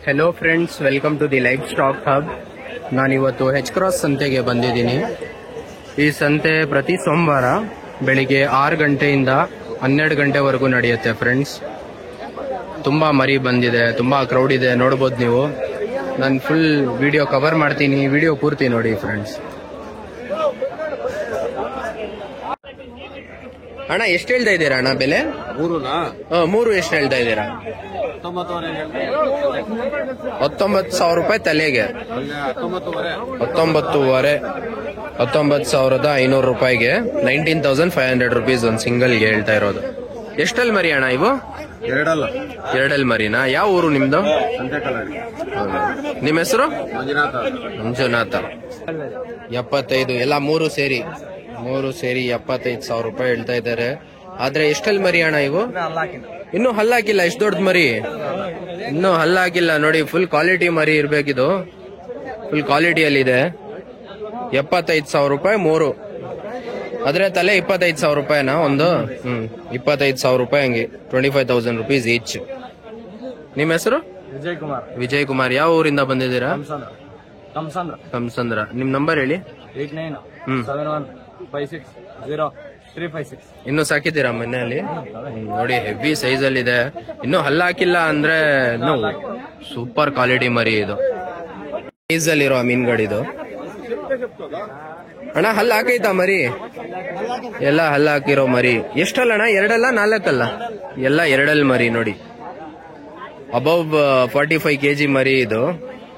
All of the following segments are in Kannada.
Hello friends, welcome to the life stock hub. ನಾನಿವತ್ತು ಹೆಚ್ ಕ್ರಾಸ್ ಸಂತೆಗೆ ಬಂದಿದ್ದೀನಿ. ಈ ಸಂತೆ ಪ್ರತಿ ಸೋಮವಾರ ಬೆಳಿಗ್ಗೆ 6 ಗಂಟೆಯಿಂದ 12 ಗಂಟೆವರೆಗೂ ನಡೆಯುತ್ತೆ ಫ್ರೆಂಡ್ಸ್. ತುಂಬಾ ಮರಿ ಬಂದಿದೆ, ತುಂಬಾ ಕ್ರೌಡ್ ಇದೆ, ನೋಡ್ಬೋದು ನೀವು. ನಾನು ಫುಲ್ ವಿಡಿಯೋ ಕವರ್ ಮಾಡ್ತೀನಿ, ವಿಡಿಯೋ ಪೂರ್ತಿ ನೋಡಿ ಫ್ರೆಂಡ್ಸ್. ಅಣ್ಣ ಎಷ್ಟು ಹೇಳ್ತಾ ಇದ್ದೀರಾ ಅಣ್ಣ ಬೆಲೆ? ಮೂರು ಎಷ್ಟು ಹೇಳ್ತಾ ಇದ್ದೀರಾ? 19,000 ರೂಪಾಯಿ ತಲೆಗೆ. 19,500 ರೂಪಾಯಿಗೆ 19,500 ರುಪೀಸ್ ಒಂದು ಸಿಂಗಲ್ಗೆ ಹೇಳ್ತಾ ಇರೋದು. ಎಷ್ಟಲ್ಲಿ ಮರಿ ಅಣ್ಣ ಇವು? ಎರಡಲ್ಲಿ ಮರಿನಾ? ಯಾವ ಊರು ನಿಮ್ದು? ನಿಮ್ಮ ಹೆಸರು? ಮಂಜುನಾಥ. 75 ಎಲ್ಲ ಮೂರು ಸೇರಿ 75,000 ರೂಪಾಯಿ ಹೇಳ್ತಾ ಇದ್ದಾರೆ. ಆದ್ರೆ ಎಷ್ಟಲ್ಲಿ ಮರಿ ಅಣ್ಣ ಇವು? ಇನ್ನೂ ಹಲ್ಲಾಕಿಲ್ಲ. ಎಷ್ಟು ದೊಡ್ಡ ಮರಿ? ಇನ್ನೂ ಹಲ್ಲಾಕಿಲ್ಲ ನೋಡಿ. ಫುಲ್ ಕ್ವಾಲಿಟಿ ಮರಿ ಇರ್ಬೇಕಿದು. ಫುಲ್ ಕ್ವಾಲಿಟಿಯಲ್ಲಿದೆ. 75,000 ರೂಪಾಯಿ ಮೂರು. ಆದ್ರೆ ತಲೆ 25,000 ರೂಪಾಯಿನಾ ಒಂದು? 25,000 ರೂಪಾಯಿ ಹಂಗೆ. 25,000 ರುಪೀಸ್ ಈಚ್. ನಿಮ್ಮ ಹೆಸರು? ವಿಜಯ್ ಕುಮಾರ್. ಯಾವ ಊರಿಂದ ಬಂದಿದ್ದೀರಾ? ಕಂಸಂದ್ರ. ನಿಮ್ ನಂಬರ್ ಹೇಳಿ. 8971560356. ಇನ್ನು ಸಾಕಿದ್ದೀರಾ ಮನೆಯಲ್ಲಿ? ನೋಡಿ, ಹೆವಿ ಸೈಜ್ ಅಲ್ಲಿ ಇದೆ. ಇನ್ನು ಹಲ್ಲಾಕಿಲ್ಲ ಅಂದ್ರೆ ಸೂಪರ್ ಕ್ವಾಲಿಟಿ ಮರಿ ಇದು. ಸೈಜ್ ಅಲ್ಲಿರೋ ಮೀನ್ಗಳಿದು. ಅಣ್ಣ ಹಲ್ಲು ಹಾಕೈತಾ ಮರಿ? ಎಲ್ಲ ಹಲ್ಲು ಹಾಕಿರೋ ಮರಿ. ಎಷ್ಟಲ್ಲ ಅಣ್ಣ? ಎರಡಲ್ಲ ನಾಲ್ಕಲ್ಲ? ಎಲ್ಲ ಎರಡಲ್ಲಿ ಮರಿ ನೋಡಿ. ಅಬೌವ್ 45 kg ಮರಿ ಇದು.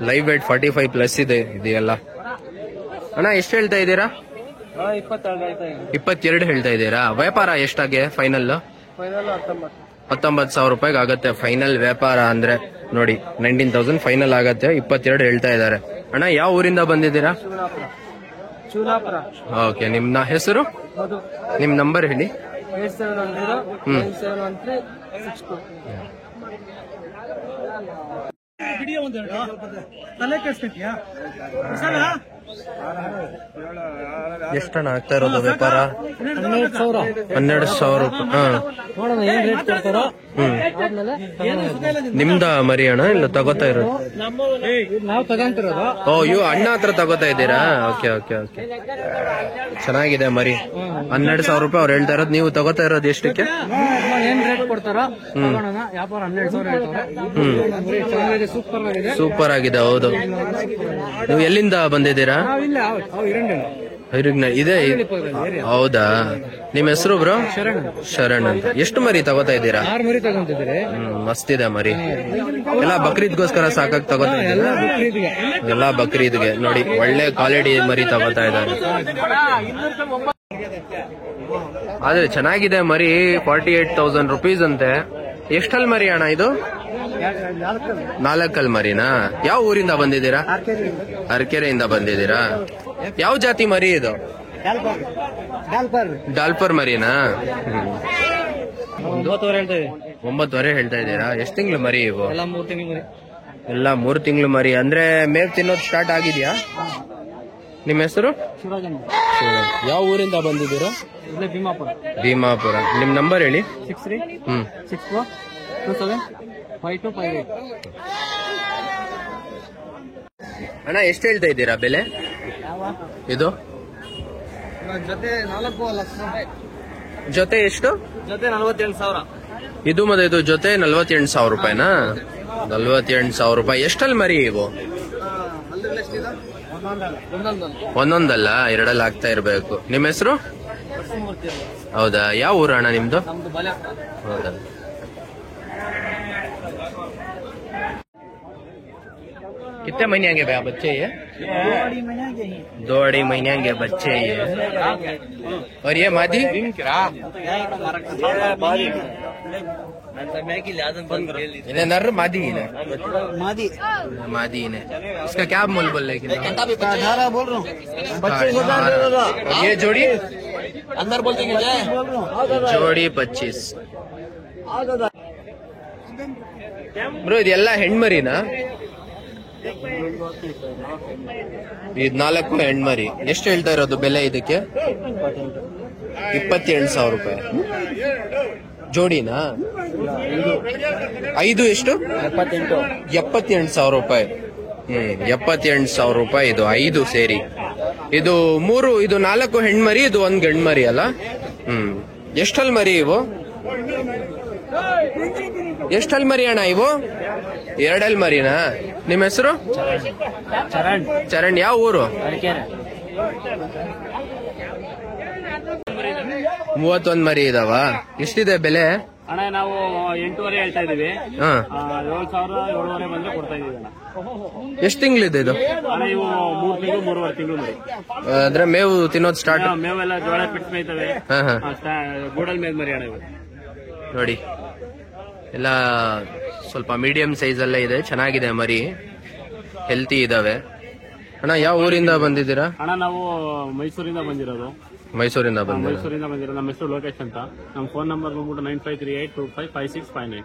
ಲೈವ್ ವೇಟ್ 45 ಪ್ಲಸ್ ಇದೆ ಇದೆಲ್ಲ. ಅಣ್ಣ ಎಷ್ಟು ಹೇಳ್ತಾ ಇದ್ದೀರಾ? 22 ಹೇಳ್ತಾ ಇದ್ದೀರಾ? ವ್ಯಾಪಾರ ಎಷ್ಟಾಗೆ ಫೈನಲ್? 19,000 ರೂಪಾಯಿಗೆ ಆಗತ್ತೆ ಫೈನಲ್ ವ್ಯಾಪಾರ ಅಂದ್ರೆ. ನೋಡಿ, 19,000 ಫೈನಲ್ ಆಗತ್ತೆ. 22 ಹೇಳ್ತಾ ಇದ್ದಾರೆ. ಅಣ್ಣ ಯಾವ ಊರಿಂದ ಬಂದಿದ್ದೀರಾ? ಓಕೆ. ನಿಮ್ಮ ಹೆಸರು? ನಿಮ್ ನಂಬರ್ ಹೇಳಿ. 8710971362. ಎಷ್ಟಣ್ಣ ಆಗ್ತಾ ಇರೋದು ವ್ಯಾಪಾರ? 12,000 ರೂಪಾಯಿ. ನಿಮ್ದ ಮರಿ ಅಣ್ಣ? ಇಲ್ಲ ತಗೋತಾ ಇರೋದು? ಓ, ಇವು ಅಣ್ಣ ಹತ್ರ ತಗೋತಾ ಇದ್ದೀರಾ? Okay okay okay. ಚೆನ್ನಾಗಿದೆ ಮರಿ. 12,000 ರೂಪಾಯಿ ಅವ್ರು ಹೇಳ್ತಾ ಇರೋದು. ನೀವು ತಗೋತಾ ಇರೋದು ಎಷ್ಟಕ್ಕೆ? ಸೂಪರ್ ಆಗಿದೆ. ಹೌದು. ನೀವು ಎಲ್ಲಿಂದ ಬಂದಿದ್ದೀರಾ? ಇದೆ. ಹೌದಾ? ನಿಮ್ಮ ಹೆಸರು ಬ್ರೋ? ಶರಣ್ ಅಂತ. ಎಷ್ಟು ಮರಿ ತಗೋತಾ ಇದ್ದೀರಾ? ಮಸ್ತ್ ಇದೆ ಮರಿ. ಎಲ್ಲ ಬಕ್ರೀದ್ಗೋಸ್ಕರ ಸಾಕಾಗಿ ತಗೋತಾ ಇದ್ದೀರಾ? ಎಲ್ಲ ಬಕ್ರೀದ್ಗೆ. ನೋಡಿ, ಒಳ್ಳೆ ಕ್ವಾಲಿಟಿ ಮರಿ ತಗೋತಾ ಇದ್ದಾರೆ. ಆದ್ರೆ ಚೆನ್ನಾಗಿದೆ ಮರಿ. 48,000 ರುಪೀಸ್ ಅಂತೆ. ಎಷ್ಟಲ್ಲಿ ಮರಿ ಅಣ್ಣ ಇದು? 4 ಮರಿನಾ? ಯಾವ ಊರಿಂದ ಬಂದಿದ್ದೀರಾ? ಅರಕೆರೆಯಿಂದ ಬಂದಿದ್ದೀರಾ? ಯಾವ ಜಾತಿ ಮರಿ ಇದು? ಡಾಲ್ಪರ್ ಮರಿನಾ? 9,500 ಹೇಳ್ತಾ ಇದ್ದೀರಾ? ಎಷ್ಟು ತಿಂಗಳು ಮರಿ ಇವು? ಎಲ್ಲ 3 ತಿಂಗಳು ಮರಿ. ಅಂದ್ರೆ ಮೇವ್ ತಿನ್ನೋದು ಸ್ಟಾರ್ಟ್ ಆಗಿದ್ಯಾ? ನಿಮ್ಮ ಹೆಸರು? ಯಾವ ಊರಿಂದ ಬಂದಿದ್ದೀರಾ? ಭೀಮಾಪುರ. ನಿಮ್ ನಂಬರ್ ಹೇಳಿ. 6364275258. ಅಣ್ಣ ಎಷ್ಟು ಹೇಳ್ತಾ ಇದ್ದೀರಾ ಬೆಲೆ ಇದು? ಜೊತೆ ಎಷ್ಟು? ಜೊತೆ 48,000. ಇದು ಮತ್ತೆ ಇದು ಜೊತೆ 48,000 ರೂಪಾಯಿನಾ? 48,000 ರೂಪಾಯಿ. ಎಷ್ಟಲ್ಲಿ ಮರಿ ಇವು? ಒಂದೊಂದಲ್ಲ, ಎರಡಲ್ಲಿ ಆಗ್ತಾ ಇರ್ಬೇಕು. ನಿಮ್ಮ ಹೆಸರು? ಹೌದಾ? ಯಾವ ಊರು ಅಣ್ಣ ನಿಮ್ದು? ಹೌದಾ? कितने महीने के बच्चे ये? 2-2.5 महीने के बच्चे ये. और ये मादी? इन्हें नर मादी है? मादी ने. इसका क्या मोल बोल रहे? 18 बोल रहा हूँ. ये जोड़ी अंदर बोल देंगे. जोड़ी 25. ಬ್ರೋ, ಇದೆಲ್ಲ ಹೆಣ್ಮರಿನಾ? ಇದು 4 ಹೆಣ್ಮರಿ. ಎಷ್ಟು ಹೇಳ್ತಾ ಇರೋದು ಬೆಲೆ ಇದಕ್ಕೆ? 28,000 ರೂಪಾಯಿ. ಜೋಡಿನಾ? 5 ಎಷ್ಟು? 78,000 ರೂಪಾಯಿ. 78,000 ರೂಪಾಯಿ ಇದು 5 ಸೇರಿ. ಇದು 3, ಇದು 4 ಹೆಣ್ಮರಿ, ಇದು 1 ಗಂಡ್ಮರಿ ಅಲ್ಲ? ಎಷ್ಟಲ್ ಮರಿ ಇವು? ಎಷ್ಟಲ್ ಮರಿ ಅಣ್ಣ ಇವು? 2 ಮರಿನಾ? ನಿಮ್ಮ ಹೆಸರು? ಚರಣ್. ಯಾವ ಊರು? 31 ಮರಿ ಇದಾವ. ಎಷ್ಟಿದೆ ಬೆಲೆ? ಅಣ್ಣ ನಾವು 8,500 ಹೇಳ್ತಾ ಇದೀವಿ. 7,700 ಬಂದ್ರೆ ಕೊಡ್ತಾ ಇದೀವಿ ಅಣ್ಣ. ಎಷ್ಟು ತಿಂಗಳಿದೆ ಇದು? ಅಣ್ಣ ಇವು 3 ತಿಂಗಳು 3.5 ತಿಂಗಳು ಮರಿ. ಅಂದ್ರೆ ಮೇವು ತಿನ್ನೋದು ಸ್ಟಾರ್ಟ್? ಮೇವೆಲ್ಲ ಜೋಳ ಪಿಟ್ ಮೇಯ್ತವೆ. ಗೂಡಲ್ ಮೇದ್ ಮರಿ ಅಣ್ಣ ಇವು. ನೋಡಿ ಎಲ್ಲ ಸ್ವಲ್ಪ ಮೀಡಿಯಂ ಸೈಜ್ ಅಲ್ಲೇ ಇದೆ, ಚೆನ್ನಾಗಿದೆ ಮರಿ, ಹೆಲ್ತಿ ಇದಾವೆ. ಅಣ್ಣ ಯಾವ ಊರಿಂದ ಬಂದಿದ್ದೀರಾ? ಅಣ್ಣ ನಾವು ಮೈಸೂರಿಂದ ಬಂದಿರೋದು. ಮೈಸೂರಿಂದ ಬಂದಿರೋದು. ನಮ್ಮ ಹೆಸರು ಲೋಕೇಶ್ ಅಂತ. ನಮ್ಮ ಫೋನ್ ನಂಬರ್ ಬಂದ್ಬಿಟ್ಟು 9538255659.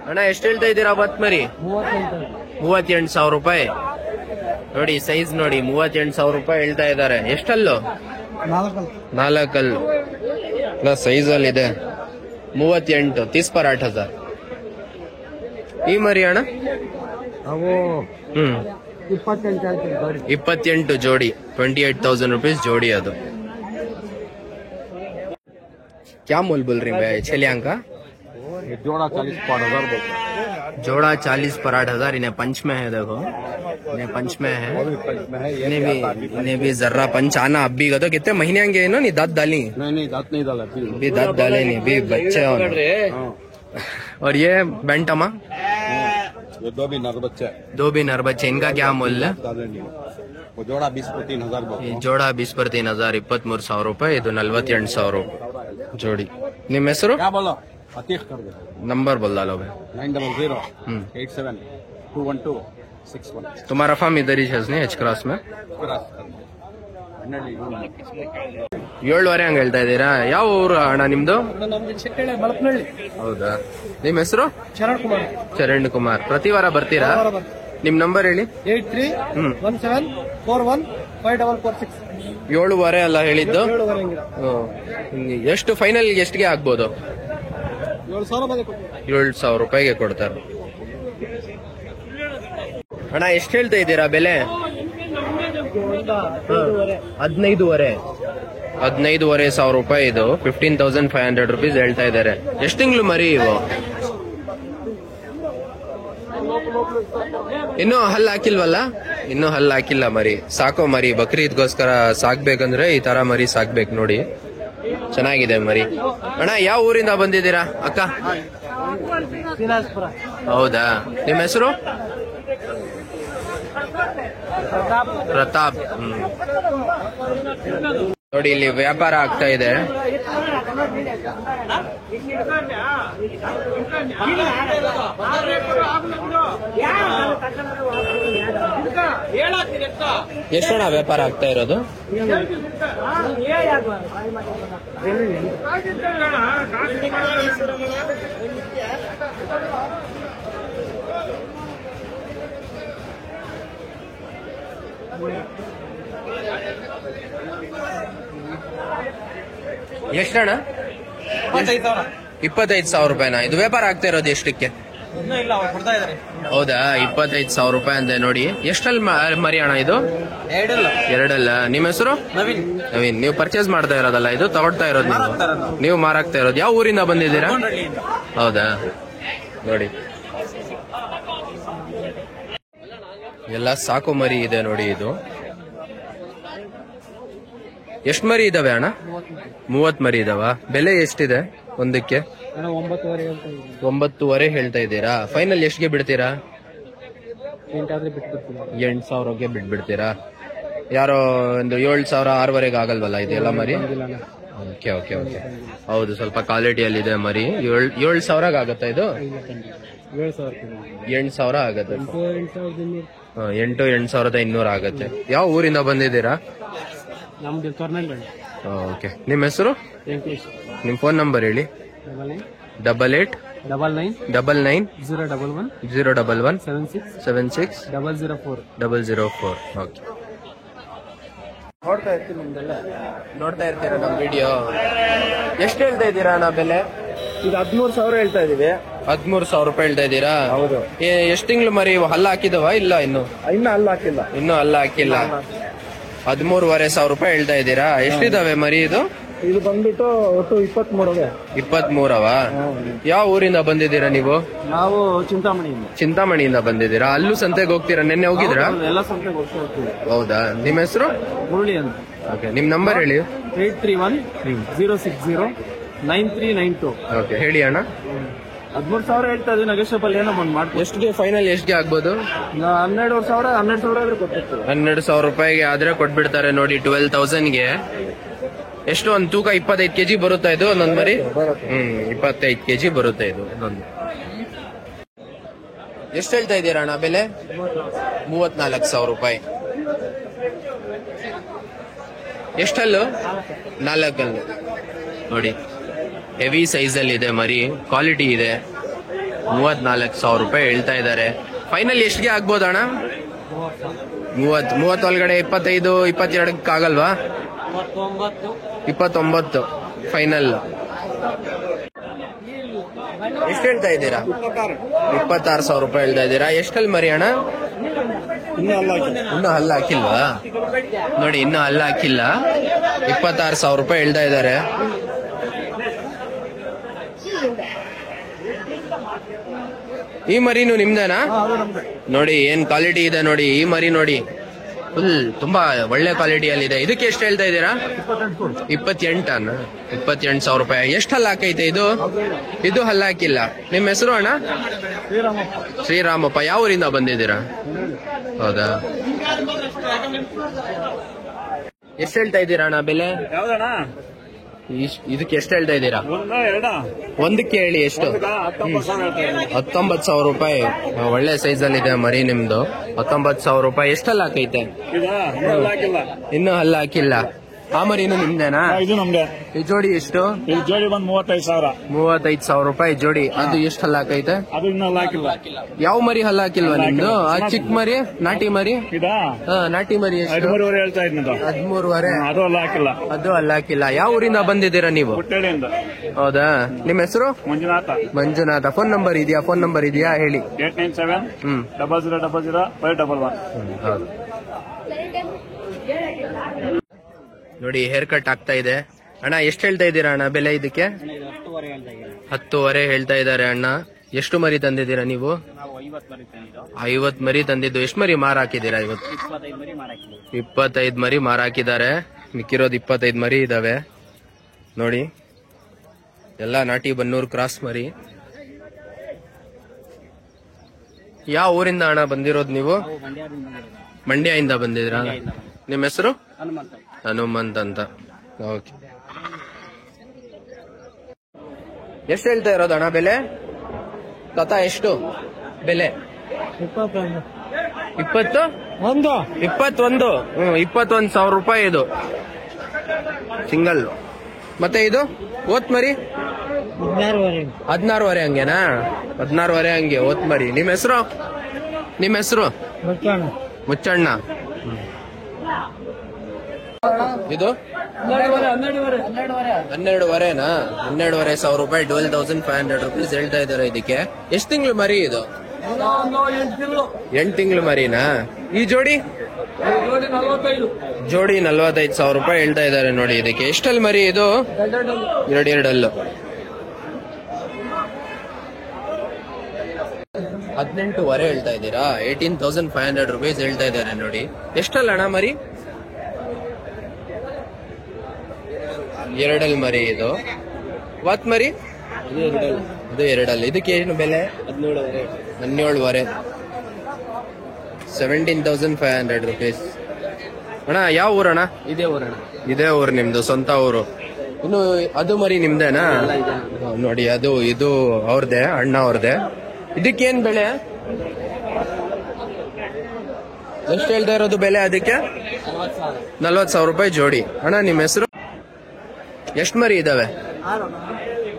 ಅಣ್ಣ ಎಷ್ಟು ಹೇಳ್ತಾ ಇದ್ದೀರಾ ಬತ್ ಮರಿ? 38,000 ರೂಪಾಯಿ. ನೋಡಿ ಸೈಜ್ ನೋಡಿ, 38,000 ರೂಪಾಯಿ ಹೇಳ್ತಾ ಇದ್ದಾರೆ. ಎಷ್ಟಲ್ಲು? 4 ಸೈಜ್ ಅಲ್ಲಿ ಇದೆ. 38, 30 पर 8,000. ಈ ಮರಿ ಅಣ್ಣ? 28 ಜೋಡಿ, 28,000 रुपीज जोड़ी ಅದು. क्या मोल बोल रही है छलियां का? जोड़ा 40 पर 8,000 बोल. जोड़ा 40 पर 8,000. इन्हें पंच में है, देखो इन्हें पंच में है. इन्हें भी जर्रा पंच आना अब भी तो कितने महीने आएंगे इन्हों? नहीं दांत डाली? नहीं दांत नहीं डाला, भी दांत डाले नहीं, भी बच्चे. और ये बैंटमा? ये 2 भी नर बच्चे. 2 भी नर बच्चे. इनका क्या मूल्य? वो जोड़ा 20 पर 3,000 बोल. जोड़ा 20 पर 3,000, 23,000 ರೂಪಾಯಿ. ಇದು 48,000 ಜೋಡಿ. ನಿಮ್ಮ ಹೆಸರು? क्या बोलो? अतीक कर दे. नंबर बोल डालो भाई. 900872126 तुम्हारा फार्म इधर ही है एच क्रॉस में? 7:30 ಹಂಗ ಹೇಳ್ತಾ ಇದ್ದೀರಾ? ಯಾವ ಊರು ಅಣ್ಣ ನಿಮ್ದು? ಹೌದಾ? ನಿಮ್ ಹೆಸರು? ಚರಣ್ ಕುಮಾರ್. ಪ್ರತಿ ವಾರ ಬರ್ತೀರಾ? ನಿಮ್ ನಂಬರ್ ಹೇಳಿ. 8317415446. 7:30 ಅಲ್ಲ ಹೇಳಿದ್ದು? ಎಷ್ಟು ಫೈನಲ್ ಎಷ್ಟಿಗೆ ಆಗ್ಬೋದು? 7,000 ರೂಪಾಯಿಗೆ ಕೊಡ್ತಾರೆ. ಅಣ್ಣ ಎಷ್ಟು ಹೇಳ್ತಾ ಇದ್ದೀರಾ ಬೆಲೆ? 15,500 ರೂಪಾಯಿ. ಇದು 15,500 rupees ಹೇಳ್ತಾ ಇದ್ದಾರೆ. ಎಷ್ಟು ತಿಂಗಳು ಮರಿ ಇವು? ಇನ್ನೂ ಹಲ್ಲು ಹಾಕಿಲ್ವಲ್ಲ? ಇನ್ನೂ ಹಲ್ಲು ಹಾಕಿಲ್ಲ ಮರಿ. ಸಾಕೋ ಮರಿ, ಬಕ್ರೀದ್ಗೋಸ್ಕರ ಸಾಕ್ಬೇಕಂದ್ರೆ ಈ ತರ ಮರಿ ಸಾಕ್ಬೇಕು. ನೋಡಿ ಚೆನ್ನಾಗಿದೆ ಮರಿ. ಅಣ್ಣ ಯಾವ ಊರಿಂದ ಬಂದಿದ್ದೀರಾ ಅಕ್ಕ? ಹೌದಾ? ನಿಮ್ಮ ಹೆಸರು? ಪ್ರತಾಪ್. ನೋಡಿ ಇಲ್ಲಿ ವ್ಯಾಪಾರ ಆಗ್ತಾ ಇದೆ. ಎಷ್ಟಣ್ಣ ವ್ಯಾಪಾರ ಆಗ್ತಾ ಇರೋದು? ಎಷ್ಟಣ್ಣ? 25,000 ರೂಪಾಯಿನಾ? ಇದು ವ್ಯಾಪಾರ ಆಗ್ತಾ ಇರೋದು ಎಷ್ಟಕ್ಕೆ? ಹೌದಾ? 25,000 ರೂಪಾಯಿ ಅಂದೆ. ನೋಡಿ ಎಷ್ಟಲ್ಲಿ ಮರಿ ಅಣ್ಣ ಇದು? 2. ನಿಮ್ಮ ಹೆಸರು? ನವೀನ್. ನೀವು ಪರ್ಚೇಸ್ ಮಾಡ್ತಾ ಇರೋದಲ್ಲ, ಇದು ತಗೊಳ್ತಾ ಇರೋದು ನೀವು ಮಾರಾಕ್ತಾ ಇರೋದು. ಯಾವ ಊರಿಂದ ಬಂದಿದ್ದೀರಾ? ಹೌದಾ? ನೋಡಿ ಎಲ್ಲ ಸಾಕು ಮರಿ ಇದೆ ನೋಡಿ. ಇದು ಎಷ್ಟು ಮರಿ ಇದಾವೆ ಅಣ್ಣ? 30 ಮರಿ ಇದಾವ. ಬೆಲೆ ಎಷ್ಟಿದೆ ಒಂದಕ್ಕೆ? 9,500 ಹೇಳ್ತಾ ಇದ್ದೀರಾ. ಫೈನಲ್ ಎಷ್ಟಿಗೆ ಬಿಡ್ತೀರಾ? 8,000ಗೆ ಬಿಟ್ಬಿಡ್ತೀರಾ? ಯಾರೋ ಒಂದು 7,000, 6,500 ಆಗಲ್ವಲ್ಲ ಇದೆಲ್ಲ ಮರಿ? Okay okay okay. ಹೌದು, ಸ್ವಲ್ಪ ಕ್ವಾಲಿಟಿಯಲ್ಲಿದೆ ಮರಿ. 7,000 ಆಗುತ್ತಾ ಇದು? 8,000 ಆಗತ್ತೆ. 8,200 ಆಗತ್ತೆ. ಯಾವ ಊರಿಂದ ಬಂದಿದ್ದೀರಾ? ಓಕೆ. ನಿಮ್ಮ ಹೆಸರು? ನಿಮ್ಮ ಫೋನ್ ನಂಬರ್ ಹೇಳಿ. 889999011176004004. ಓಕೆ. ನೋಡ್ತಾ ಇರ್ತೀನಿ ನಿಮ್ದೆಲ್ಲ. ನೋಡ್ತಾ ಇರ್ತೀರಾ ನಮ್ ವಿಡಿಯೋ. ಎಷ್ಟು ಹೇಳ್ತಾ ಇದ್ದೀರಾ ಅಣ್ಣ ಬೆಲೆ? ಈಗ 13,000 ಹೇಳ್ತಾ ಇದೀವಿ. 13,000 ರೂಪಾಯಿ ಹೇಳ್ತಾ ಇದ್ದೀರಾ? ಹೌದು. ಎಷ್ಟು ತಿಂಗಳು ಮರಿ ಹಲ್ಲ ಹಾಕಿದವ? ಇಲ್ಲ ಇನ್ನು ಅಲ್ಲ ಹಾಕಿಲ್ಲ. ಇನ್ನು ಹಲ್ಲ ಹಾಕಿಲ್ಲ. 13,500 ರೂಪಾಯಿ ಹೇಳ್ತಾ ಇದ್ದೀರಾ? ಎಷ್ಟಿದಾವೆ ಮರಿ ಇದು? ಇದು ಬಂದ್ಬಿಟ್ಟು ಒಟ್ಟು 23. 23ವ? ಯಾವ ಊರಿಂದ ಬಂದಿದ್ದೀರಾ ನೀವು? ನಾವು ಚಿಂತಾಮಣಿಯಿಂದ. ಚಿಂತಾಮಣಿಯಿಂದ ಬಂದಿದ್ದೀರಾ? ಅಲ್ಲೂ ಸಂತೆಗೆ ಹೋಗ್ತೀರಾ? ನಿನ್ನೆ ಹೋಗಿದ್ರಾ? ಎಲ್ಲ ಸಂತೆಗೆ ಹೋಗ್ತೀವಿ. ಹೌದಾ? ನಿಮ್ಮ ಹೆಸರು? ಮುರಳಿ ಅಂತ. ಓಕೆ, ನಿಮ್ ನಂಬರ್ ಹೇಳಿ. 8310693992. ಓಕೆ, ಹೇಳಿ ಅಣ್ಣ. 13,000 ಹೇಳ್ತಾ ಇದೀವಿ. ನೆಗೋಷಿಯಬಲ್ ಏನೋ ಒಂದು ಮಾಡ್ತೀವಿ. ಎಷ್ಟಿಗೆ ಫೈನಲ್? ಎಷ್ಟಿಗೆ ಆಗ್ಬೋದು? 12,000 ಆದ್ರೆ ಕೊಟ್ಟಿರ್ತೀವಿ. 12,000 ರೂಪಾಯಿಗೆ ಆದ್ರೆ ಕೊಟ್ಬಿಡ್ತಾರೆ ನೋಡಿ. 12,000ಗೆ ಎಷ್ಟು? ಒಂದು ತೂಕ 25 ಕೆಜಿ ಬರುತ್ತಾ ಇದು ಒಂದೊಂದು ಮರಿ? 25 ಕೆಜಿ ಬರುತ್ತೆ ಇದು ಒಂದೊಂದು. ಎಷ್ಟು ಹೇಳ್ತಾ ಇದ್ದೀರಾ ಅಣ್ಣ ಬೆಲೆ? 34,000 ರೂಪಾಯಿ. ಎಷ್ಟಲ್ಲು? 4 ಅಲ್ಲು ನೋಡಿ. ಹೆವಿ ಸೈಜ್ ಅಲ್ಲಿ ಇದೆ ಮರಿ, ಕ್ವಾಲಿಟಿ ಇದೆ. 34,000 ರೂಪಾಯಿ ಹೇಳ್ತಾ ಇದ್ದಾರೆ. ಫೈನಲ್ ಎಷ್ಟಿಗೆ ಆಗ್ಬೋದಣ್ಣ? 30 ಒಳಗಡೆ 25, 22 ಆಗಲ್ವಾ? 29 ಫೈನಲ್. ಎಷ್ಟು ಹೇಳ್ತಾ ಇದ್ದೀರಾ? 26,000 ರೂಪಾಯಿ ಹೇಳ್ತಾ ಇದ್ದೀರಾ. ಎಷ್ಟಲ್ಲಿ ಮರಿ ಅಣ್ಣ? ಇನ್ನು ಹಲ್ಲ ಹಾಕಿಲ್ವಾ? ನೋಡಿ, ಇನ್ನು ಹಲ್ಲ ಹಾಕಿಲ್ಲ. 26,000 ರೂಪಾಯಿ ಹೇಳ್ತಾ ಇದ್ದಾರೆ. ಈ ಮರಿನು ನಿಮ್ದೇನಾ? ನೋಡಿ ಏನ್ ಕ್ವಾಲಿಟಿ ಇದೆ ನೋಡಿ. ಈ ಮರಿ ನೋಡಿ, ಫುಲ್ ತುಂಬಾ ಒಳ್ಳೆ ಕ್ವಾಲಿಟಿಯಲ್ಲಿದೆ. ಇದಕ್ಕೆ ಎಷ್ಟು ಹೇಳ್ತಾ ಇದ್ದೀರಾ? 28 28,000 ರೂಪಾಯಿ. ಎಷ್ಟು ಹಲ್ಲ ಹಾಕೈತೆ ಇದು? ಇದು ಹಲ್ಲ ಹಾಕಿಲ್ಲ. ನಿಮ್ಮ ಹೆಸರು ಅಣ್ಣ? ಶ್ರೀರಾಮಪ್ಪ. ಯಾವ ಊರಿಂದ ಬಂದಿದ್ದೀರಾ? ಹೌದಾ? ಎಷ್ಟು ಹೇಳ್ತಾ ಇದ್ದೀರಾ ಅಣ್ಣ ಬೆಲೆ? ಇದಕ್ಕೆ ಎಷ್ಟು ಹೇಳ್ತಾ ಇದ್ದೀರಾ? ಒಂದಕ್ಕೆ ಹೇಳಿ. ಎಷ್ಟು? 19,000 ರೂಪಾಯಿ. ಒಳ್ಳೆ ಸೈಜ್ ಅಲ್ಲಿ ಇದೆ ಮರಿ ನಿಮ್ದು. 19,000 ರೂಪಾಯಿ. ಎಷ್ಟಲ್ಲಿ ಹಾಕೈತೆ? ಇನ್ನು ಹಲ್ಲ ಹಾಕಿಲ್ಲ. ಆ ಮರಿನು ನಿಮ್ದೇನಾ? ಇದು ನಮ್ದೆ. ಈ ಜೋಡಿ ಎಷ್ಟು? ಈ ಜೋಡಿ ಬಂದು 35,000. 35,000 ರೂಪಾಯಿ ಜೋಡಿ. ಅದು ಎಷ್ಟು ಹಲ್ಲ ಹಾಕೈತೆ? ಅದು ಇನ್ನೂ ಹಲ್ಲ ಹಾಕಿಲ್ಲ. ಯಾವ ಮರಿ ಹಲ್ಲ ಹಾಕಿಲ್ವಾ ನಿಮ್ದು? ಆ ಚಿಕ್ಕ ಮರಿ, ನಾಟಿ ಮರಿ? ಇದಾ? ನಾಟಿ ಮರಿ ಎಷ್ಟು? 13,500 ಹೇಳ್ತಾ ಇದ್ನದು. 13,500. ಅದು ಹಲ್ಲ ಹಾಕಿಲ್ಲ. ಅದು ಹಲ್ಲ ಹಾಕಿಲ್ಲ. ಯಾವ ಊರಿಂದ ಬಂದಿದ್ದೀರಾ ನೀವು? ಹುಟ್ಟಳ್ಳಿಯಿಂದ. ಹೌದಾ? ನಿಮ್ಮ ಹೆಸರು? ಮಂಜುನಾಥ. ಮಂಜುನಾಥ. ಫೋನ್ ನಂಬರ್ ಇದೆಯಾ? ಹೇಳಿ. 897 0000 511. ಹೌದು. ನೋಡಿ, ಹೇರ್ ಕಟ್ ಆಗ್ತಾ ಇದೆ. ಅಣ್ಣ ಎಷ್ಟು ಹೇಳ್ತಾ ಇದ್ದೀರಾ ಅಣ್ಣ ಬೆಲೆ ಇದಕ್ಕೆ? 10,500 ಹೇಳ್ತಾ ಇದ್ದಾರೆ ಅಣ್ಣ. ಎಷ್ಟು ಮರಿ ತಂದಿದ್ದೀರಾ ನೀವು? 50 ಮರಿ ತಂದಿದ್ದು. ಎಷ್ಟು ಮರಿ ಮಾರ ಹಾಕಿದ್ದೀರಾ ಇವತ್ತು? 25 ಮರಿ ಮಾರ ಹಾಕಿದ್ದಾರೆ. ಮಿಕ್ಕಿರೋದು 25 ಮರಿ ಇದಾವೆ ನೋಡಿ. ಎಲ್ಲ ನಾಟಿ ಬನ್ನೂರು ಕ್ರಾಸ್ ಮರಿ. ಯಾವ ಊರಿಂದ ಅಣ್ಣ ಬಂದಿರೋದು ನೀವು? ಮಂಡ್ಯದಿಂದ ಬಂದಿದ್ರಾ? ನಿಮ್ಮ ಹೆಸರು? ಹನುಮಂತ್ ಅಂತ. ಓಕೆ. ಎಷ್ಟು ಹೇಳ್ತಾ ಇರೋದು ಅಣ್ಣ ಬೆಲೆ? ತಾತ ಎಷ್ಟು ಬೆಲೆ? 21,000 ರೂಪಾಯಿ ಇದು ಸಿಂಗಲ್. ಮತ್ತೆ ಇದು ಓತ್ ಮರಿ 16,500 ಹಂಗೆನಾ? 16,500 ಹಂಗೆ ಓತ್ ಮರಿ. ನಿಮ್ಮ ಹೆಸರು? ಮುಚ್ಚಣ್ಣ. ಇದು 12,500ನಾ? 12,500 ರೂಪಾಯಿ. 12,500 ರುಪೀಸ್ ಹೇಳ್ತಾ ಇದಾರೆ ಇದಕ್ಕೆ. ಎಷ್ಟು ತಿಂಗಳು ಮರಿ ಇದು? 8 ತಿಂಗಳು ಮರಿನಾ? ಈ ಜೋಡಿ 45,000 ರೂಪಾಯಿ ಹೇಳ್ತಾ ಇದಾರೆ ನೋಡಿ ಇದಕ್ಕೆ. ಎಷ್ಟಲ್ಲಿ ಮರಿ ಇದು? 2 18,500 ಹೇಳ್ತಾ ಇದ್ದೀರಾ? 18,500 ರುಪೀಸ್ ಹೇಳ್ತಾ ಇದ್ದಾರೆ ನೋಡಿ. ಎಷ್ಟಲ್ಲ ಅಣ್ಣ ಮರಿ? 2 ಮರಿ ಇದು. ವಾತ್ ಮರಿ? ಅದು 2. ಇದಕ್ಕೆ ಏನು ಬೆಲೆ? 17,500. 17,500 ರುಪೀಸ್. ಅಣ್ಣ ಯಾವ ಊರಣ್ಣ? ಇದೇ ಊರು ನಿಮ್ದು ಸ್ವಂತ ಊರು? ಇನ್ನು ಅದು ಮರಿ ನಿಮ್ದೇನಾ? ನೋಡಿ, ಇದು ಅವ್ರದೇ, ಅಣ್ಣ ಅವ್ರದೇ. ಇದಕ್ಕೇನ್ ಬೆಲೆ? ಎಷ್ಟು ಹೇಳ್ತಾ ಇರೋದು ಬೆಲೆ ಅದಕ್ಕೆ? 40,000 ರೂಪಾಯಿ ಜೋಡಿ. ಅಣ್ಣ ನಿಮ್ಮ ಹೆಸರು? ಎಷ್ಟು ಮರಿ ಇದಾವೆ?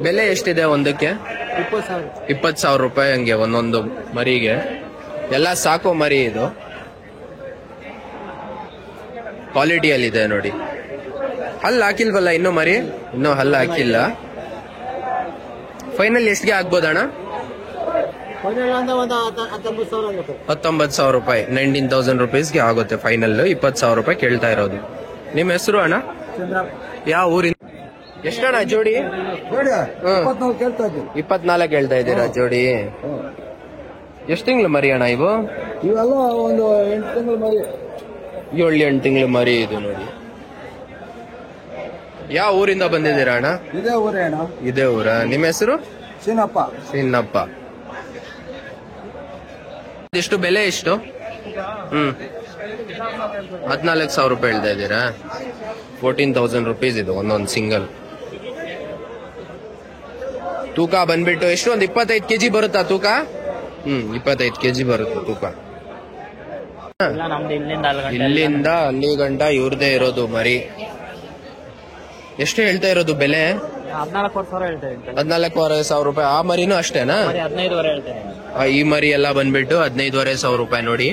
ಬೆಲೆ ಎಷ್ಟಿದೆ ಒಂದಕ್ಕೆ? 20,000 ರೂಪಾಯಿ ಹಂಗೆ ಒಂದೊಂದು ಮರಿಗೆ. ಎಲ್ಲ ಸಾಕೋ ಮರಿ ಇದು. ಕ್ವಾಲಿಟಿಯಲ್ಲಿದೆ ನೋಡಿ. ಹಲ್ಲು ಹಾಕಿಲ್ವಲ್ಲ ಇನ್ನೂ ಮರಿ? ಇನ್ನೂ ಹಲ್ಲು ಹಾಕಿಲ್ಲ. ಫೈನಲ್ ಎಷ್ಟಿಗೆ ಆಗ್ಬೋದಣ್ಣ? 19,000 ರೂಪಾಯಿ. 19,000 ರುಪೀಸ್ಗೆ ಆಗುತ್ತೆ ಫೈನಲ್. 20,000 ರೂಪಾಯಿ ಕೇಳ್ತಾ ಇರೋದು. ನಿಮ್ಮ ಹೆಸರು ಅಣ್ಣ? ಯಾವ ಊರಿಂದ? ಎಷ್ಟಣ್ಣ ಜೋಡಿ? 24 ಹೇಳ್ತಾ ಇದ್ದೀರಾ ಜೋಡಿ? ಎಷ್ಟು ತಿಂಗಳು ಮರಿ ಅಣ್ಣ ಇವು? ಇವೆಲ್ಲ ಒಂದು 8 ತಿಂಗಳು ಮರಿ. 7-8 ತಿಂಗಳು ಮರಿ ಇದು ನೋಡಿ. ಯಾವ ಊರಿಂದ ಬಂದಿದ್ದೀರಾ ಅಣ್ಣ? ಇದೇ ಊರೇ ಅಣ್ಣ. ಇದೇ ಊರ. ನಿಮ್ಮ ಹೆಸರು? ಚಿನ್ನಪ್ಪ. ಚಿನ್ನಪ್ಪ. ಎಷ್ಟು ಬೆಲೆ ಎಷ್ಟು? 14,000 ರೂಪಾಯಿ ಹೇಳ್ತಾ ಇದ್ದೀರಾ? 14,000 ರುಪೀಸ್ ಇದು ಒಂದೊಂದು ಸಿಂಗಲ್. ತೂಕ ಬಂದ್ಬಿಟ್ಟು ಎಷ್ಟು? ಒಂದು 25 kg ಬರುತ್ತಾ ತೂಕ? 25 kg ಬರುತ್ತೆ ತೂಕ. ಇಲ್ಲಿಂದ ಅಲ್ಲಿ ಗಂಟ ಇವ್ರದೇ ಇರೋದು ಮರಿ. ಎಷ್ಟು ಹೇಳ್ತಾ ಇರೋದು ಬೆಲೆ? 14,500 ರೂಪಾಯಿ. ಆ ಮರಿನೂ ಅಷ್ಟೇನಾ? 15,500 ಹೇಳ್ತೇನೆ. ಈ ಮರಿ ಎಲ್ಲ ಬಂದ್ಬಿಟ್ಟು 15,500 ರೂಪಾಯಿ ನೋಡಿ.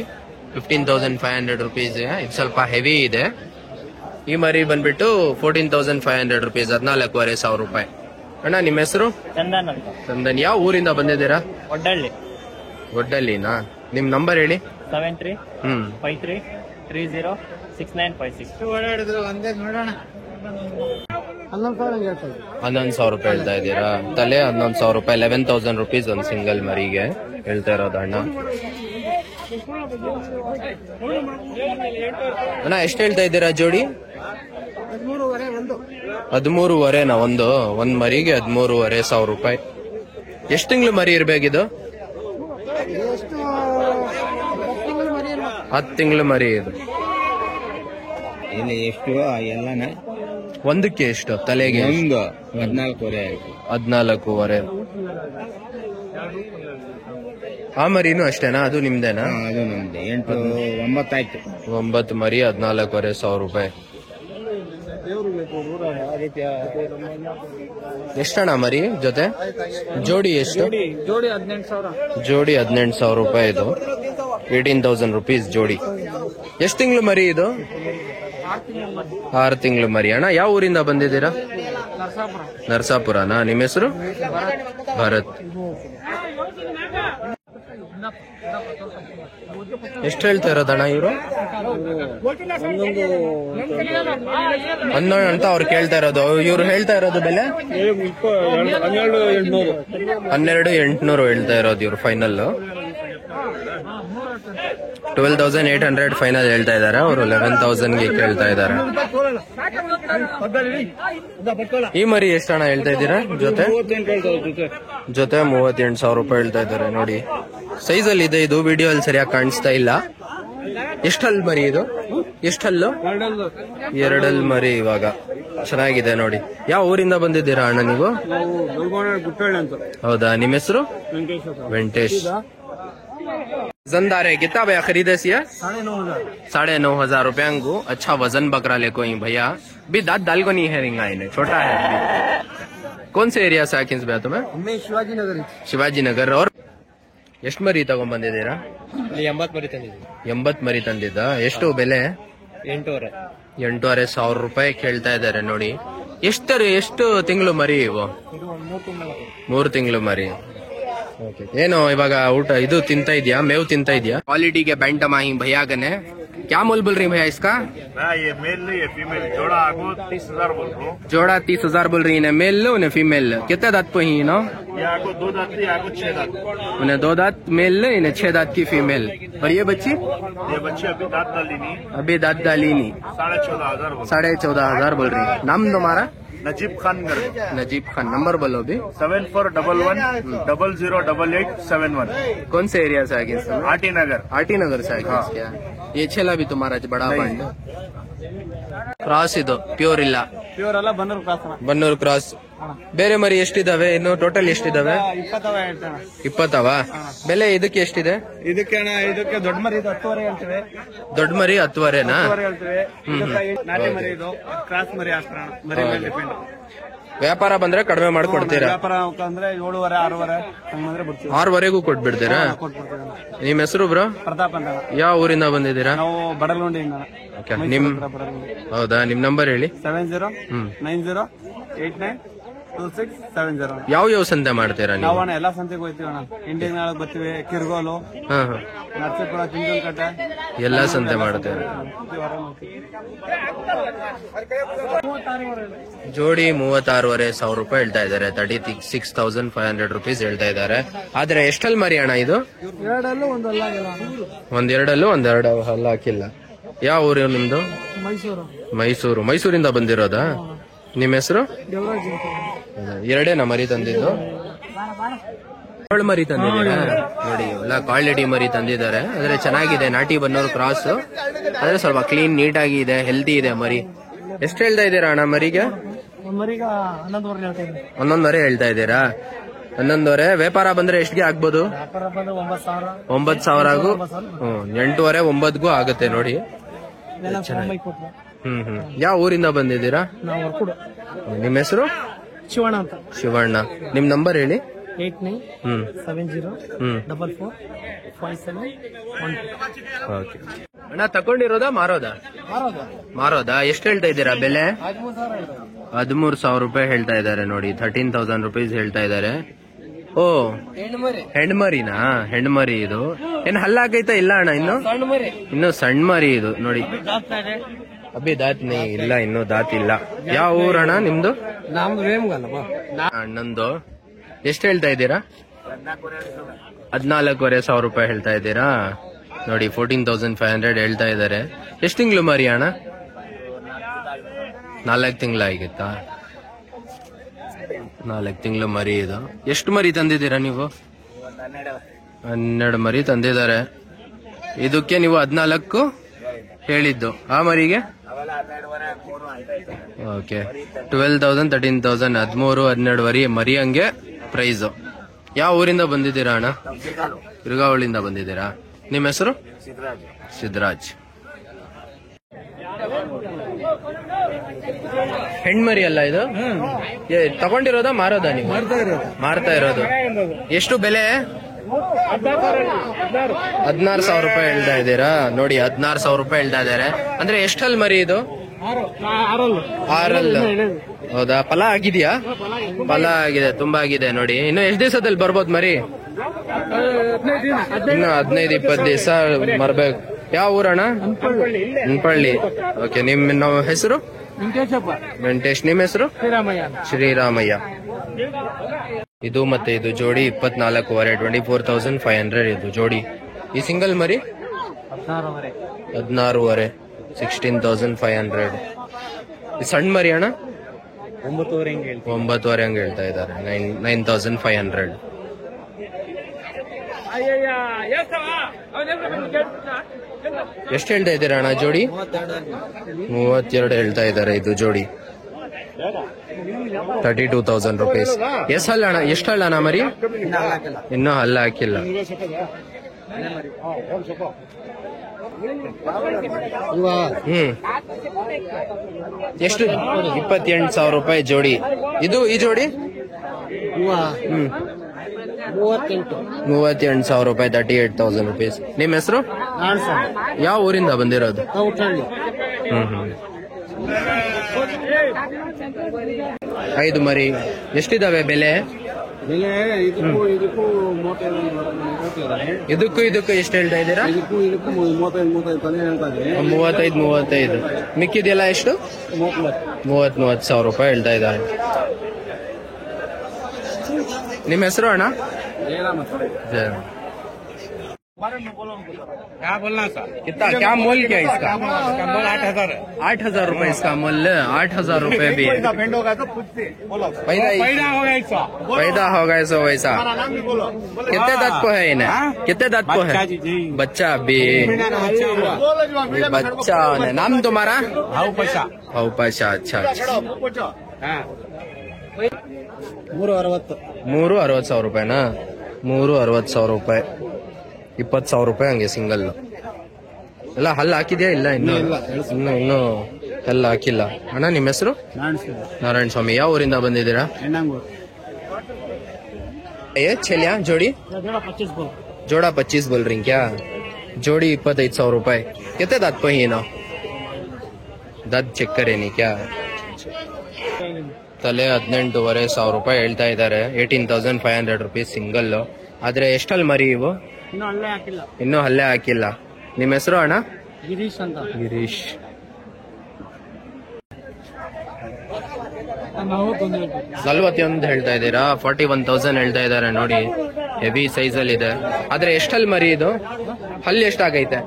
15,500 ರುಪೀಸ್. ಇದು ಸ್ವಲ್ಪ ಹೆವಿ ಇದೆ. ಈ ಮರಿ ಬಂದ್ಬಿಟ್ಟು 14,500 ರುಪೀಸ್. 14,500 ರೂಪಾಯಿ. ಅಣ್ಣ ನಿಮ್ಮ ಹೆಸರು? ಚಂದನ್ ಅಂತ. ಚಂದನ್. ಯಾವ ಊರಿಂದ ಬಂದಿದ್ದೀರಾ? ಒಡ್ಡಳ್ಳಿ. ಒಡ್ಡಳ್ಳಿನಾ? ನಿಮ್ ನಂಬರ್ ಹೇಳಿ. 73 53 30 6956. ಓಡಾಡಿದ್ರು ಒಂದೇ ನೋಡೋಣ. 11,000 ರೂಪಾಯಿ ಹೇಳ್ತಾ ಇದ್ದೀರಾ? ತಲೆ 11,000 ರೂಪಾಯಿ. 11,000 ರುಪೀಸ್ ಒಂದು ಸಿಂಗಲ್ ಮರಿಗೆ ಹೇಳ್ತಾ ಇರೋದು ಅಣ್ಣ. ಅಣ್ಣ ಎಷ್ಟು ಹೇಳ್ತಾ ಇದ್ದೀರಾ ಜೋಡಿ? 13,500 ಒಂದ್ ಮರಿಗೆ 13,500 ರೂಪಾಯಿ. ಎಷ್ಟು ತಿಂಗಳು ಮರಿ ಇರ್ಬೇಕಿದು? 10 ತಿಂಗಳು ಮರಿ ಇದು. ಇಲ್ಲಿ ಎಷ್ಟು ಎಲ್ಲಾನ ಒಂದಕ್ಕೆ ಎಷ್ಟು? ತಲೆಗೆ 14,500. ಆ ಮರಿನೂ ಅಷ್ಟೇನಾ? ಅದು ನಿಮ್ದೇನಾ? ಅದು ನಮ್ದು. 9 ಆಯ್ತು. 9 ಮರಿ 14,500 ರೂಪಾಯಿ. ಎಷ್ಟಣ್ಣ ಮರಿ ಜೊತೆ? ಜೋಡಿ ಎಷ್ಟು? ಜೋಡಿ 18,000. ಜೋಡಿ 18,000 ರೂಪಾಯಿ ಇದು. 18,000 ರುಪೀಸ್ ಜೋಡಿ. ಎಷ್ಟು ತಿಂಗಳು ಮರಿ ಇದು? 6 ತಿಂಗಳು ಮರಿ. ಅಣ್ಣ ಯಾವ ಊರಿಂದ ಬಂದಿದ್ದೀರಾ? ನರಸಾಪುರನಾ? ನಿಮ್ಮ ಹೆಸರು? ಭರತ್. ಎಷ್ಟು ಹೇಳ್ತಾ ಇರೋದಣ್ಣ ಇವರು? 11 ಅಂತ ಅವ್ರು ಕೇಳ್ತಾ ಇರೋದು. ಇವ್ರು ಹೇಳ್ತಾ ಇರೋದು ಬೆಲೆ 12,800 ಹೇಳ್ತಾ ಇರೋದು ಇವ್ರು ಫೈನಲ್. 12,800 ಫೈನಲ್ ಹೇಳ್ತಾ ಇದಾರೆ ಅವರು. 11,000ಗೆ ಕೇಳ್ತಾ ಇದಾರೆ. ಈ ಮರಿ ಎಷ್ಟಣ್ಣ ಹೇಳ್ತಾ ಇದ್ದೀರಾ ಜೊತೆ? ಜೊತೆ 38,000 ರೂಪಾಯಿ ಹೇಳ್ತಾ ಇದ್ದಾರೆ ನೋಡಿ. ಸೈಜ್ ಅಲ್ಲಿ ಇದೆ ಇದು. ವಿಡಿಯೋ ಅಲ್ಲಿ ಸರಿಯಾಗಿ ಕಾಣಿಸ್ತಾ ಇಲ್ಲ. ಎಷ್ಟಲ್ಲಿ ಮರಿ ಇದು? ಎಷ್ಟಲ್ಲು? 2 ಮರಿ. ಇವಾಗ ಚೆನ್ನಾಗಿದೆ ನೋಡಿ. ಯಾವ ಊರಿಂದ ಬಂದಿದ್ದೀರಾ ಅಣ್ಣ ನೀವು? ಹೌದಾ? ನಿಮ್ಮ ಹೆಸರು? ವೆಂಕಟೇಶ್. वजन दार है कितना भैया खरीदे सी है? 9,500 रुपया को। अच्छा वजन बकरा ले कोई भैया भी दांत दाल को नहीं है रिंगा इन्हें छोटा है अभी। कौन से एरिया से आकिंस भैया तुम्हें? ಶಿವಾಜಿ ನಗರ. ಶಿವಾಜಿ ನಗರ. और ಎಷ್ಟು ಮರಿ ತಗೊಂಡ್ ಬಂದಿದ್ದೀರಾ? 80 ಮರಿ ತಂದಿದ್ದೀವಿ. 80 ಮರಿ ತಂದಿದ್ದ. ಎಷ್ಟು ಬೆಲೆ? 8,500 ರೂಪಾಯಿ ಕೇಳ್ತಾ ಇದ್ದಾರೆ ನೋಡಿ. ಎಷ್ಟು ತಿಂಗಳು ಮರಿ ಇವು? 3 ತಿಂಗಳು ಮರಿ. ಏನು ಇವಾಗ ಊಟ ಇದು ತಿಂತಾ ಇದೆಯಾ? ಮೇವು ತಿಂತಾ ಇದೆಯಾ? क्वालिटी के बैंट माही भैया गने क्या मोल बोल रही भैया इसका? ये मेल नहीं है फीमेल। जोड़ा आगो 30,000 बोल रहा हूँ। जोड़ा 30,000 बोल रही है। मेल लो उन्हें फीमेल कितने दांत पे ही नो? ये आगो 2 दांत थी, आगो 6 दांत। उन्हें 2 दांत मेल लो, इन्हें 6 दांत की फीमेल। और ये बच्ची? ये बच्चे अभी दांत डाली नहीं। अभी दांत डाली नहीं। 14,500 बोल। 14,500 बोल रही है। नाम तुम्हारा? नजीब खान कर। नजीब खान। नंबर बोलो भी। 7411008871। कौन से एरिया से आगे? आटी नगर। आटी नगर से आगे क्या? ये छेला भी तुम्हारा बड़ा बंड ಕ್ರಾಸ್ ಇದು ಪ್ಯೂರ್ ಇಲ್ಲ? ಪ್ಯೂರ್ ಅಲ್ಲ, ಬನ್ನೂರು ಕ್ರಾಸ್. ಬನ್ನೂರು ಕ್ರಾಸ್. ಬೇರೆ ಮರಿ ಎಷ್ಟಿದಾವೆ ಇನ್ನು? ಟೋಟಲ್ ಎಷ್ಟಿದಾವೆ? 20. ಬೆಲೆ ಇದಕ್ಕೆ ಎಷ್ಟಿದೆ? ಇದಕ್ಕೆ ದೊಡ್ಡ ಮರಿ 10,500 ಹೇಳ್ತೇವೆ. ದೊಡ್ಡ ಮರಿ 10,500ನಾ? ಹೇಳ್ತೇವೆ. ನಾಟಿ ಮರಿ ಇದು ಕ್ರಾಸ್ ಮರಿ ಹಾಕ್ತಾರ. ಮರಿ ಮೇಲೆ ಡಿಪೆಂಡ್. ವ್ಯಾಪಾರ ಬಂದ್ರೆ ಕಡಿಮೆ ಮಾಡ್ಕೊಡ್ತೀರಾ? ವ್ಯಾಪಾರ ಅಂದ್ರೆ 7,500 6,500 ಹಂಗಂದ್ರೆ ಬಿಡ್ತೀವಿ. 6ವರೆಗೂ ಕೊಟ್ಬಿಡ್ತೀರಾ? ನಿಮ್ ಹೆಸರು ಬ್ರೋ? ಪ್ರತಾಪ್ ಅಂತ. ಯಾವ ಊರಿಂದ ಬಂದಿದ್ದೀರಾ? ನಾವು ಬಡಲುಂಡಿಯಿಂದ. Okay, ಹೌದಾ? ನಿಮ್ ನಂಬರ್ ಹೇಳಿ. 7090892670. ಯಾವ ಸಂತೆ ಮಾಡ್ತೀರಾ ನೀವು? ನಾವು ಎಲ್ಲಾ ಸಂತೆಗೆ ಹೋಗ್ತೀವಿ ಅಣ್ಣ. ಇಂಡಿಯನ್ ನಾಳಕ್ ಬರ್ತೀವಿ, ಕಿರ್ಗೋಲು, ನರಸೀಪುರ, ಚಿಂಚನಕಟ್ಟೆ ಎಲ್ಲಾ ಸಂತೆ ಮಾಡ್ತೀರಾ? ಜೋಡಿ 36,500 ರೂಪಾಯಿ ಹೇಳ್ತಾ ಇದಾರೆ. 36,500 ರುಪೀಸ್ ಹೇಳ್ತಾ ಇದಾರೆ. ಆದ್ರೆ ಎಷ್ಟಲ್ಲಿ ಮರಿ ಅಣ್ಣ ಇದು? ಒಂದೆರಡಲ್ಲೂ ಒಂದೆರಡು ಹಲ್ಲ ಹಾಕಿಲ್ಲ. ಯಾವ ಊರು ನಿಮ್ದು? ಮೈಸೂರು. ಮೈಸೂರಿಂದ ಬಂದಿರೋದಾ? ನಿಮ್ ಹೆಸರು? ಎರಡೇನಾ ಮರಿ ತಂದಿದ್ದು? ಏಳು ಮರಿ ತಂದಿದ್ದೀರಾ? ನೋಡಿ ಎಲ್ಲ ಕ್ವಾಲಿಟಿ ಮರಿ ತಂದಿದ್ದಾರೆ. ಆದ್ರೆ ಚೆನ್ನಾಗಿದೆ, ನಾಟಿ ಬನ್ನೋರು ಕ್ರಾಸ್. ಆದ್ರೆ ಸ್ವಲ್ಪ ಕ್ಲೀನ್ ನೀಟಾಗಿ ಇದೆ, ಹೆಲ್ತಿ ಇದೆ ಮರಿ. ಎಷ್ಟು ಹೇಳ್ತಾ ಇದ್ದೀರಾ ಅಣ್ಣ ಮರಿಗೆ? 11,500 ಹೇಳ್ತಾ ಇದ್ದೀರಾ? 11,500. ವ್ಯಾಪಾರ ಬಂದ್ರೆ ಎಷ್ಟಿಗೆ ಆಗ್ಬೋದು? 9,000 8,500 9ಗೂ ಆಗುತ್ತೆ ನೋಡಿ. ಯಾವ ಊರಿಂದ ಬಂದಿದ್ದೀರಾ? ನಿಮ್ ಹೆಸರು? ಶಿವಣ್ಣ ಅಂತ. ಶಿವಣ್ಣ. ನಿಮ್ ನಂಬರ್ ಹೇಳಿ. 8970445712. ಅಣ್ಣ ತಕೊಂಡಿರೋದಾ ಮಾರೋದಾ? ಮಾರೋದಾ? ಎಷ್ಟು ಹೇಳ್ತಾ ಇದ್ದೀರಾ ಬೆಲೆ? 13,000 ರೂಪಾಯಿ ಹೇಳ್ತಾ ಇದ್ದಾರೆ ನೋಡಿ. 13,000 ರುಪೀಸ್ ಹೇಳ್ತಾ ಇದ್ದಾರೆ. ಓ, ಹೆಣ್ಮರಿನಾ? ಹೆಣ್ಮರಿ ಇದು. ಏನ್ ಹಲ್ಲಾಗೈತಾ? ಇಲ್ಲ ಅಣ್ಣ, ಇನ್ನು ಸಣ್ಣ ಮರಿ ಇದು ನೋಡಿ. ಅಭಿ ದಾತ್ ಇಲ್ಲ, ಇನ್ನು ದಾತ್ ಇಲ್ಲ. ಯಾವ ಊರಣ್ಣ ನಿಮ್ದು? ಅಣ್ಣಂದು. ಎಷ್ಟು ಹೇಳ್ತಾ ಇದ್ದೀರಾ? 14,500 ರೂಪಾಯಿ ಹೇಳ್ತಾ ಇದ್ದೀರಾ ನೋಡಿ. 14,500 ಹೇಳ್ತಾ ಇದ್ದಾರೆ. ಎಷ್ಟು ತಿಂಗಳು ಮರಿ ಅಣ್ಣ? 4 ತಿಂಗಳಾಗಿತ್ತಾ? 4 ತಿಂಗಳು ಮರಿ ಇದು. ಎಷ್ಟು ಮರಿ ತಂದಿದ್ದೀರಾ ನೀವು? 12 ಮರಿ ತಂದಿದ್ದಾರೆ. ಇದಕ್ಕೆ ನೀವು 14 ಹೇಳಿದ್ದು. ಆ ಮರಿಗೆ ಓಕೆ. 12,000 13,000 13 12 ಮರಿ ಹಂಗೆ ಪ್ರೈಸ್. ಯಾವ ಊರಿಂದ ಬಂದಿದ್ದೀರಾ ಅಣ್ಣ? ಇರುಗಾವಳಿಂದ ಬಂದಿದ್ದೀರಾ? ನಿಮ್ಮ ಹೆಸರು? ಸಿದ್ದರಾಜ್. ಹೆಣ್ಮರಿ ಅಲ್ಲ ಇದು? ತಗೊಂಡಿರೋದಾ ಮಾರೋದಾ ನೀವು? ಮಾರ್ತಾ ಇರೋದು. ಎಷ್ಟು ಬೆಲೆ? 16,000 ರೂಪಾಯಿ ಹೇಳ್ತಾ ಇದ್ದೀರಾ ನೋಡಿ. 16,000 ರೂಪಾಯಿ ಹೇಳ್ತಾ ಇದ್ದಾರೆ. ಅಂದ್ರೆ ಎಷ್ಟಲ್ಲಿ ಮರಿ ಇದು? 6 ಹೌದಾ? ಫಲ ಆಗಿದೆಯಾ? ಫಲ ಆಗಿದೆ, ತುಂಬಾ ಆಗಿದೆ ನೋಡಿ. ಇನ್ನು ಎಷ್ಟು ದಿವಸದಲ್ಲಿ ಬರ್ಬೋದು ಮರಿ? ಇನ್ನು 15-20 ದಿವಸ ಮರ್ಬೇಕು. ಯಾವ ಊರಣ್ಣ? ಅನ್ಪಳ್ಳಿ. ಓಕೆ. ನಿಮ್ಮ ಹೆಸರು? ವೆಂಕಟೇಶ್. ನಿಮ್ಮ ಹೆಸರು? ಶ್ರೀರಾಮಯ್ಯ. ಇದು ಮತ್ತೆ ಇದು ಜೋಡಿ 24,500 24,500 ಇದು ಜೋಡಿ. ಈ ಸಿಂಗಲ್ ಮರಿ 16,500 16,500. ಈ ಸಣ್ಣ ಮರಿ ಅಣ್ಣ 9,500 ಹಂಗೆ ಹೇಳ್ತಾ ಇದ್ದಾರೆ. 9,500. ಎಷ್ಟು ಹೇಳ್ತಾ ಇದ್ದೀರಾ ಅಣ್ಣ ಜೋಡಿ? 32 ಹೇಳ್ತಾ ಇದ್ದಾರೆ ಇದು ಜೋಡಿ. 32,000 ರುಪೀಸ್. ಎಷ್ಟು ಹಲ್ಲಣ್ಣ ಮರಿ? ಇನ್ನೂ ಹಲ್ಲ ಹಾಕಿಲ್ಲ. ಎಷ್ಟು? 28,000 ರೂಪಾಯಿ ಜೋಡಿ. ಈ ಜೋಡಿ 38,000 ರೂಪಾಯಿ. 38,000 ರುಪೀಸ್. ನಿಮ್ಮ ಹೆಸರು? ಯಾವ ಊರಿಂದ ಬಂದಿರೋದು? 5 ಮರಿ. ಎಷ್ಟಿದಾವೆ ಬೆಲೆ? ಇದಕ್ಕೂ ಎಷ್ಟು ಹೇಳ್ತಾ ಇದ್ದೀರಾ? 35. ಮಿಕ್ಕಿದೆಲ್ಲ ಎಷ್ಟು? 30,000 ರೂಪಾಯಿ ಹೇಳ್ತಾ ಇದ್ದಾರೆ. ನಿಮ್ಮ ಹೆಸರು ಅಣ್ಣ? क्या मोल क्या इसका? 8,000 रुपए इसका मोल. 8,000 रुपए भी है. पैदा होगा ऐसा वैसा. कितने दांत को है इन्हें? कितने दांत को है? बच्चा अभी बच्चा. नाम तुम्हारा? हौपाशा. अच्छा. 3,60,000 ರೂಪಾಯಿನಾ? 3,60,000 ರೂಪಾಯಿ. 20,000 ರೂಪಾಯಿ ಹಂಗೆ ಸಿಂಗಲ್. ಎಲ್ಲ ಹಲ್ಲು ಹಾಕಿದ್ಯಾ? ಇಲ್ಲ, ಇನ್ನು ಹಲ್ಲು ಹಾಕಿಲ್ಲ. ಅಣ್ಣ ನಿಮ್ಮ ಹೆಸರು? ನಾರಾಯಣ ಸ್ವಾಮಿ. ಯಾವ ಊರಿಂದ ಬಂದಿದ್ದೀರಾ? ಛೆಲ್ಯಾ ಜೋಡಿ जोड़ा 25 बोल रही क्या? जोड़ी 2500 रुपए. कितने दांत पहिए ना? दांत ಚೆಕ್ ಕರೇನಿ क्या? ತಲೆ 18,500 ರೂಪಾಯಿ ಹೇಳ್ತಾ ಇದ್ದಾರೆ. 18,500 ರುಪೀಸ್ ಸಿಂಗಲ್. ಆದ್ರೆ ಎಷ್ಟಲ್ಲಿ ಮರಿ ಇವು? ಇನ್ನು ಅಲ್ಲೇ ಹಾಕಿಲ್ಲ. ಇನ್ನೂ ಹಲ್ಲೆ ಹಾಕಿಲ್ಲ. ನಿಮ್ಮ ಹೆಸರು ಅಣ್ಣ? ಗಿರೀಶ್ ಅಂತ. ಗಿರೀಶ್. ನಾವು 41 ಹೇಳ್ತಾ ಇದ್ದೀರಾ? 41,000 ಹೇಳ್ತಾ ಇದ್ದಾರೆ ನೋಡಿ. ಹೆವಿ ಸೈಜ್ ಅಲ್ಲಿ ಇದೆ. ಆದ್ರೆ ಎಷ್ಟಲ್ಲಿ ಮರಿ ಇದು? ಹಲ್ಲಿ ಎಷ್ಟಾಗೈತೆ?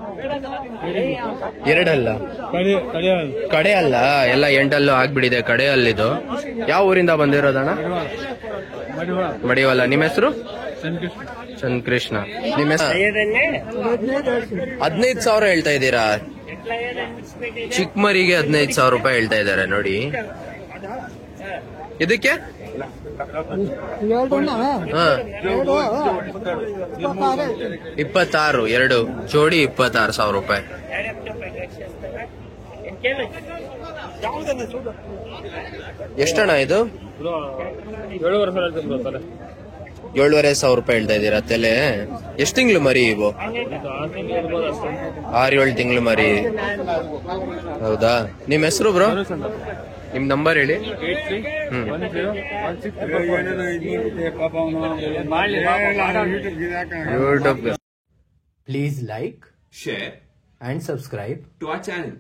ಎರಡಲ್ಲ, ಕಡೆ ಅಲ್ಲ, ಎಲ್ಲ ಎಂಟಲ್ಲೂ ಆಗ್ಬಿಡಿದೆ. ಕಡೆ ಅಲ್ಲಿದು. ಯಾವ ಊರಿಂದ ಬಂದಿರೋದಣ್ಣ? ಮಡಿವಾಳ. ನಿಮ್ಮ ಹೆಸರು? ಚಂದ್ರಕೃಷ್ಣ. ನಿಮ್ಮ ಹೆಸರು? 15,000 ಹೇಳ್ತಾ ಇದ್ದೀರಾ? ಚಿಕ್ಕ ಮರಿಗೆ 15,000 ರೂಪಾಯಿ ಹೇಳ್ತಾ ಇದ್ದಾರೆ ನೋಡಿ. ಇದಕ್ಕೆ 26, ಎರಡು ಜೋಡಿ 26,000 ರೂಪಾಯಿ. ಎಷ್ಟಣ್ಣ ಇದು? 7,500 ರೂಪಾಯಿ ಹೇಳ್ತಾ ಇದ್ದೀರಾ ತಲೆ. ಎಷ್ಟು ತಿಂಗಳು ಮರಿ ಇವು? 6-7 ತಿಂಗಳು ಮರಿ. ಹೌದಾ? ನಿಮ್ಮ ಹೆಸರು ಬ್ರೋ? ನಿಮ್ ನಂಬರ್ ಹೇಳಿ. YouTube. Please like, share and subscribe to our channel.